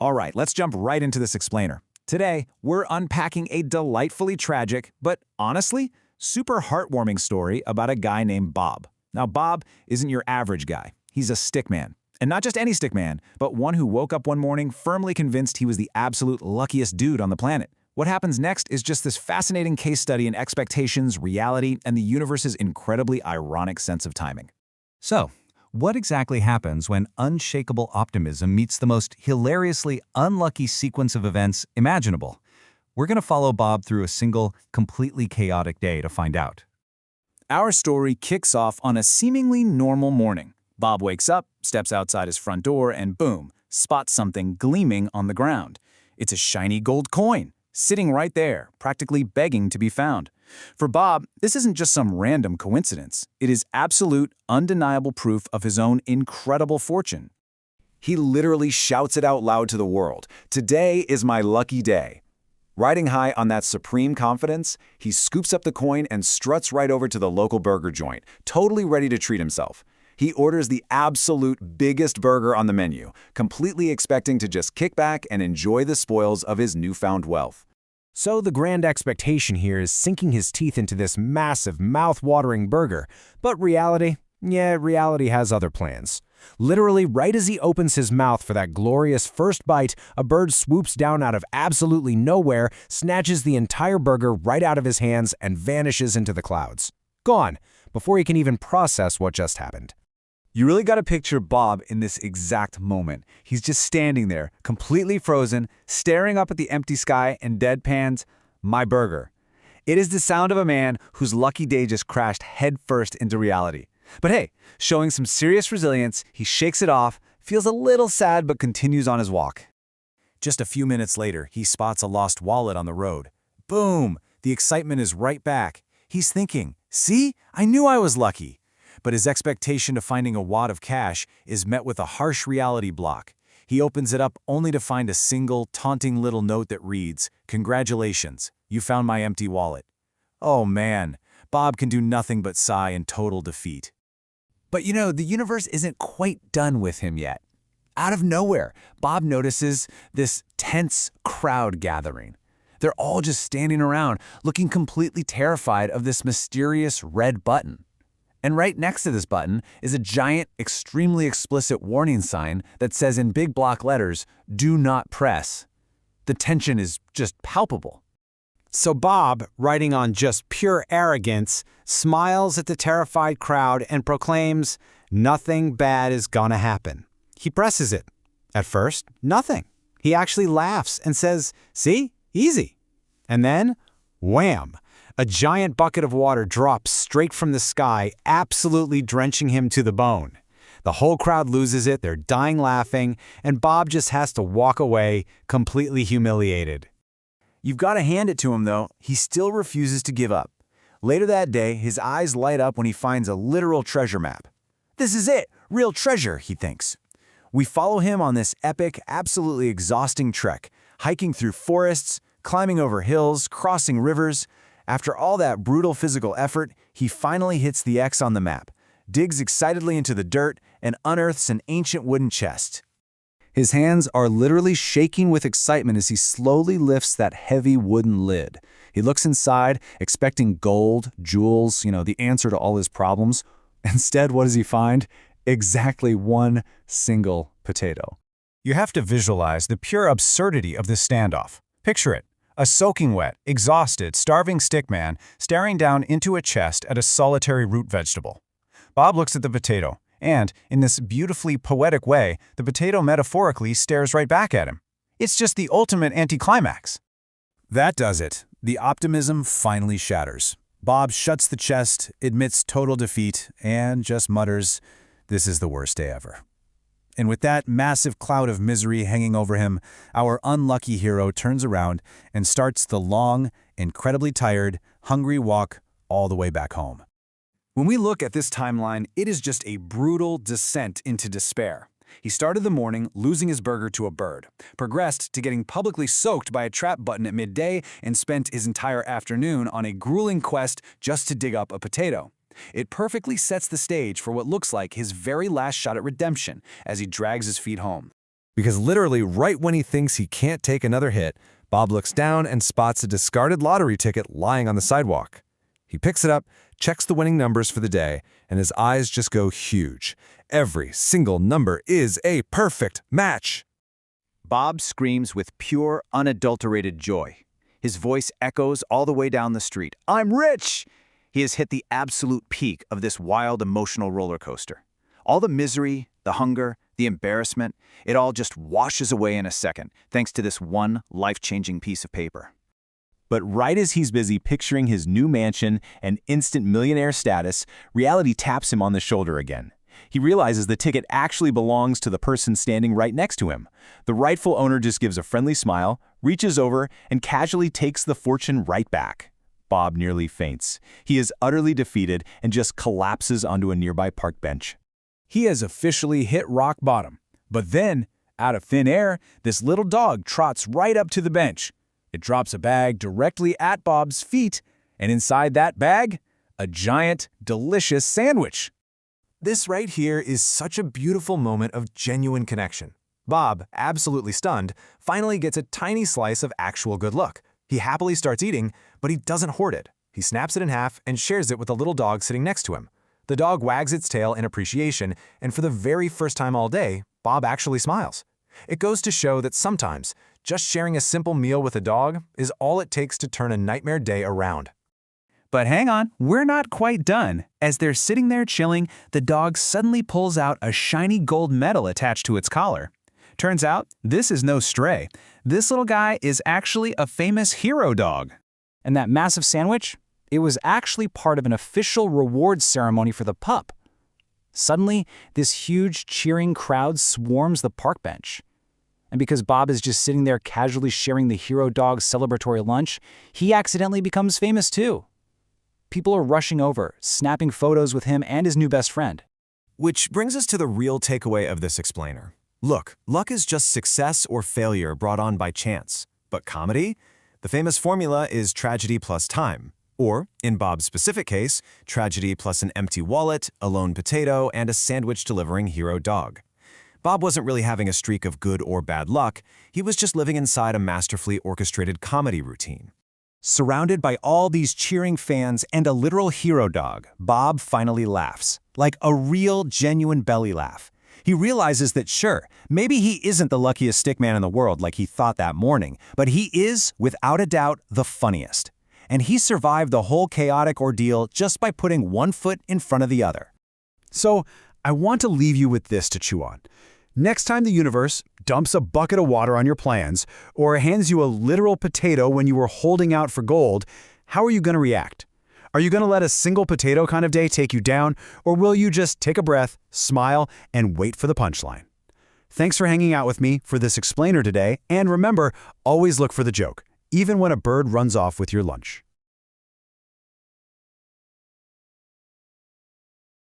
All right, let's jump right into this explainer. Today, we're unpacking a delightfully tragic, but honestly, super heartwarming story about a guy named Bob. Now, Bob isn't your average guy. He's a stickman. And not just any stickman, but one who woke up one morning firmly convinced he was the absolute luckiest dude on the planet. What happens next is just this fascinating case study in expectations, reality, and the universe's incredibly ironic sense of timing. So, what exactly happens when unshakable optimism meets the most hilariously unlucky sequence of events imaginable? We're going to follow Bob through a single, completely chaotic day to find out. Our story kicks off on a seemingly normal morning. Bob wakes up, steps outside his front door, and boom, spots something gleaming on the ground. It's a shiny gold coin, sitting right there, practically begging to be found. For Bob, this isn't just some random coincidence. It is absolute, undeniable proof of his own incredible fortune. He literally shouts it out loud to the world. "Today is my lucky day." Riding high on that supreme confidence, he scoops up the coin and struts right over to the local burger joint, totally ready to treat himself. He orders the absolute biggest burger on the menu, completely expecting to just kick back and enjoy the spoils of his newfound wealth. So the grand expectation here is sinking his teeth into this massive, mouth-watering burger. But reality? Yeah, reality has other plans. Literally, right as he opens his mouth for that glorious first bite, a bird swoops down out of absolutely nowhere, snatches the entire burger right out of his hands, and vanishes into the clouds. Gone, before he can even process what just happened. You really got to picture Bob in this exact moment. He's just standing there, completely frozen, staring up at the empty sky and deadpans, "My burger." It is the sound of a man whose lucky day just crashed headfirst into reality. But hey, showing some serious resilience, he shakes it off, feels a little sad but continues on his walk. Just a few minutes later, he spots a lost wallet on the road. Boom! The excitement is right back. He's thinking, "See? I knew I was lucky." But his expectation of finding a wad of cash is met with a harsh reality block. He opens it up only to find a single, taunting little note that reads, "Congratulations, you found my empty wallet." Oh man, Bob can do nothing but sigh in total defeat. But the universe isn't quite done with him yet. Out of nowhere, Bob notices this tense crowd gathering. They're all just standing around, looking completely terrified of this mysterious red button. And right next to this button is a giant, extremely explicit warning sign that says in big block letters, "Do not press." The tension is just palpable. So Bob, riding on just pure arrogance, smiles at the terrified crowd and proclaims, "Nothing bad is gonna happen." He presses it. At first, nothing. He actually laughs and says, "See? Easy." And then, wham! A giant bucket of water drops straight from the sky, absolutely drenching him to the bone. The whole crowd loses it, they're dying laughing, and Bob just has to walk away, completely humiliated. You've got to hand it to him, though. He still refuses to give up. Later that day, his eyes light up when he finds a literal treasure map. This is it! Real treasure, he thinks. We follow him on this epic, absolutely exhausting trek, hiking through forests, climbing over hills, crossing rivers. After all that brutal physical effort, he finally hits the X on the map, digs excitedly into the dirt, and unearths an ancient wooden chest. His hands are literally shaking with excitement as he slowly lifts that heavy wooden lid. He looks inside, expecting gold, jewels, the answer to all his problems. Instead, what does he find? Exactly one single potato. You have to visualize the pure absurdity of this standoff. Picture it. A soaking wet, exhausted, starving stickman staring down into a chest at a solitary root vegetable. Bob looks at the potato, and, in this beautifully poetic way, the potato metaphorically stares right back at him. It's just the ultimate anticlimax. That does it. The optimism finally shatters. Bob shuts the chest, admits total defeat, and just mutters, "This is the worst day ever." And with that massive cloud of misery hanging over him, our unlucky hero turns around and starts the long, incredibly tired, hungry walk all the way back home. When we look at this timeline, it is just a brutal descent into despair. He started the morning losing his burger to a bird, progressed to getting publicly soaked by a trap button at midday, and spent his entire afternoon on a grueling quest just to dig up a potato. It perfectly sets the stage for what looks like his very last shot at redemption as he drags his feet home. Because literally right when he thinks he can't take another hit, Bob looks down and spots a discarded lottery ticket lying on the sidewalk. He picks it up, checks the winning numbers for the day, and his eyes just go huge. Every single number is a perfect match. Bob screams with pure, unadulterated joy. His voice echoes all the way down the street. "I'm rich!" He has hit the absolute peak of this wild emotional roller coaster. All the misery, the hunger, the embarrassment, it all just washes away in a second, thanks to this one life-changing piece of paper. But right as he's busy picturing his new mansion and instant millionaire status, reality taps him on the shoulder again. He realizes the ticket actually belongs to the person standing right next to him. The rightful owner just gives a friendly smile, reaches over, and casually takes the fortune right back. Bob nearly faints. He is utterly defeated and just collapses onto a nearby park bench. He has officially hit rock bottom. But then, out of thin air, this little dog trots right up to the bench. It drops a bag directly at Bob's feet, and inside that bag, a giant, delicious sandwich. This right here is such a beautiful moment of genuine connection. Bob, absolutely stunned, finally gets a tiny slice of actual good luck. He happily starts eating, but he doesn't hoard it. He snaps it in half and shares it with the little dog sitting next to him. The dog wags its tail in appreciation, and for the very first time all day, Bob actually smiles. It goes to show that sometimes, just sharing a simple meal with a dog is all it takes to turn a nightmare day around. But hang on, we're not quite done. As they're sitting there chilling, the dog suddenly pulls out a shiny gold medal attached to its collar. Turns out, this is no stray. This little guy is actually a famous hero dog. And that massive sandwich? It was actually part of an official rewards ceremony for the pup. Suddenly, this huge cheering crowd swarms the park bench. And because Bob is just sitting there casually sharing the hero dog's celebratory lunch, he accidentally becomes famous too. People are rushing over, snapping photos with him and his new best friend. Which brings us to the real takeaway of this explainer. Look, luck is just success or failure brought on by chance. But comedy? The famous formula is tragedy plus time. Or, in Bob's specific case, tragedy plus an empty wallet, a lone potato, and a sandwich-delivering hero dog. Bob wasn't really having a streak of good or bad luck, he was just living inside a masterfully orchestrated comedy routine. Surrounded by all these cheering fans and a literal hero dog, Bob finally laughs. Like a real, genuine belly laugh. He realizes that sure, maybe he isn't the luckiest stickman in the world like he thought that morning, but he is, without a doubt, the funniest. And he survived the whole chaotic ordeal just by putting one foot in front of the other. So, I want to leave you with this to chew on. Next time the universe dumps a bucket of water on your plans or hands you a literal potato when you were holding out for gold, how are you going to react? Are you going to let a single potato kind of day take you down, or will you just take a breath, smile, and wait for the punchline? Thanks for hanging out with me for this explainer today, and remember, always look for the joke, even when a bird runs off with your lunch.